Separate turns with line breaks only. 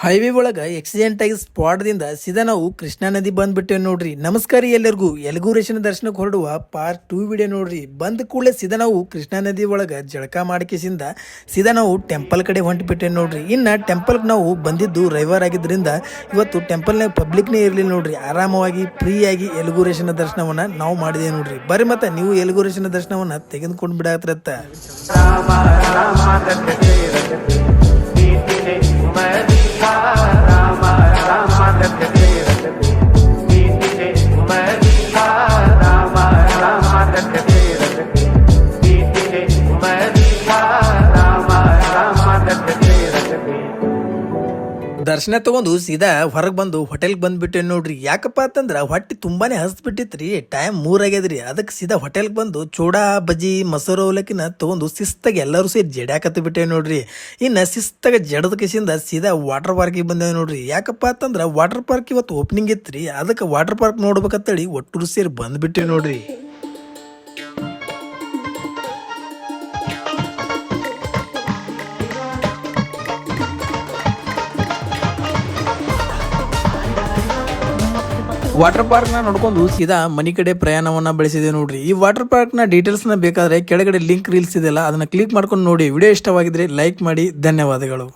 Highway ಒಳಗ accident ಆಗಿ ಸ್ಪಾಟ್ದಿಂದ ಸೀದಾ ನಾವು ಕೃಷ್ಣಾ ನದಿ ಬಂದ್ಬಿಟ್ಟೇವೆ ನೋಡ್ರಿ. ನಮಸ್ಕಾರ ಎಲ್ಲರಿಗೂ. ಯಲಗೂರೇಶನ ದರ್ಶನಕ್ಕೆ ಹೊರಡುವ ಪಾರ್ಟ್ 2 ವಿಡಿಯೋ ನೋಡ್ರಿ. ಬಂದ ಕೂಡಲೇ ಸೀದಾ ನಾವು ಕೃಷ್ಣಾ ನದಿ ಒಳಗ ಜಳಕ ಮಾಡಿಕೆಸಿಂದ ಸೀದಾ ನಾವು ಟೆಂಪಲ್ ಕಡೆ ಹೊಂಟಿಬಿಟ್ಟೇವೆ ನೋಡ್ರಿ. ಇನ್ನು ಟೆಂಪಲ್ಗೆ ನಾವು ಬಂದಿದ್ದು ರವಿವಾರ ಆಗಿದ್ದರಿಂದ ಇವತ್ತು ಟೆಂಪಲ್ನಾಗ ಪಬ್ಲಿಕ್ನೇ ಇರಲಿಲ್ಲ ನೋಡ್ರಿ. ಆರಾಮವಾಗಿ ಫ್ರೀಯಾಗಿ ಯಲಗೂರೇಶನ ದರ್ಶನವನ್ನ ನಾವು ಮಾಡಿದೇವೆ ನೋಡ್ರಿ. ಬರ್ರಿ ಮತ್ತೆ ನೀವು ಯಲಗೂರೇಶನ ದರ್ಶನವನ್ನ ತೆಗೆದುಕೊಂಡು ಬಿಡಾತ್ರತ್ತ. ದರ್ಶನ ತಗೊಂಡು ಸೀದಾ ಹೊರಗೆ ಬಂದು ಹೋಟೆಲ್ಗೆ ಬಂದ್ಬಿಟ್ಟೆ ನೋಡ್ರಿ. ಯಾಕಪ್ಪ ಅಂತಂದ್ರೆ ಹೊಟ್ಟೆ ತುಂಬಾನೇ ಹಸ್ಬಿಟ್ಟಿತ್ರಿ. ಟೈಮ್ 3 ಆಗ್ಯದ್ರಿ. ಅದಕ್ಕೆ ಸೀದಾ ಹೋಟೆಲ್ಗೆ ಬಂದು ಚೂಡಾ ಬಜ್ಜಿ ಮೊಸರು ಅವಲಕ್ಕಿನ ತಗೊಂಡು ಶಿಸ್ತಾಗಿ ಎಲ್ಲರೂ ಸೇರಿ ಜಡ್ಯಾಕತ್ತು ಬಿಟ್ಟೇವೆ ನೋಡ್ರಿ. ಇನ್ನು ಶಿಸ್ತಾಗ ಜಡದ ಕಿಸಿಂದ ಸೀದಾ ವಾಟರ್ ಪಾರ್ಕಿಗೆ ಬಂದೇವೆ ನೋಡ್ರಿ. ಯಾಕಪ್ಪ ಅಂತಂದ್ರೆ ವಾಟರ್ ಪಾರ್ಕ್ ಇವತ್ತು ಓಪನಿಂಗ್ ಇತ್ರಿ. ಅದಕ್ಕೆ ವಾಟರ್ ಪಾರ್ಕ್ ನೋಡ್ಬೇಕಂತೇಳಿ ಒಟ್ಟರು ಸೇರಿ ಬಂದ್ಬಿಟ್ಟೆ ನೋಡ್ರಿ. ವಾಟರ್ ಪಾರ್ಕ್ನ ನೋಡ್ಕೊಂಡು ಸೀದಾ ಮನೆ ಕಡೆ ಪ್ರಯಾಣವನ್ನ ಬೆಳೆಸಿದೆ ನೋಡ್ರಿ. ಈ ವಾಟರ್ ಪಾರ್ಕ್ನ ಡೀಟೇಲ್ಸ್ನ ಬೇಕಾದ್ರೆ ಕೆಳಗಡೆ ಲಿಂಕ್ ರೀಲ್ಸ್ ಇದೆಯಲ್ಲ, ಅದನ್ನ ಕ್ಲಿಕ್ ಮಾಡ್ಕೊಂಡು ನೋಡಿ. ವಿಡಿಯೋ ಇಷ್ಟವಾಗಿದ್ರೆ ಲೈಕ್ ಮಾಡಿ. ಧನ್ಯವಾದಗಳು.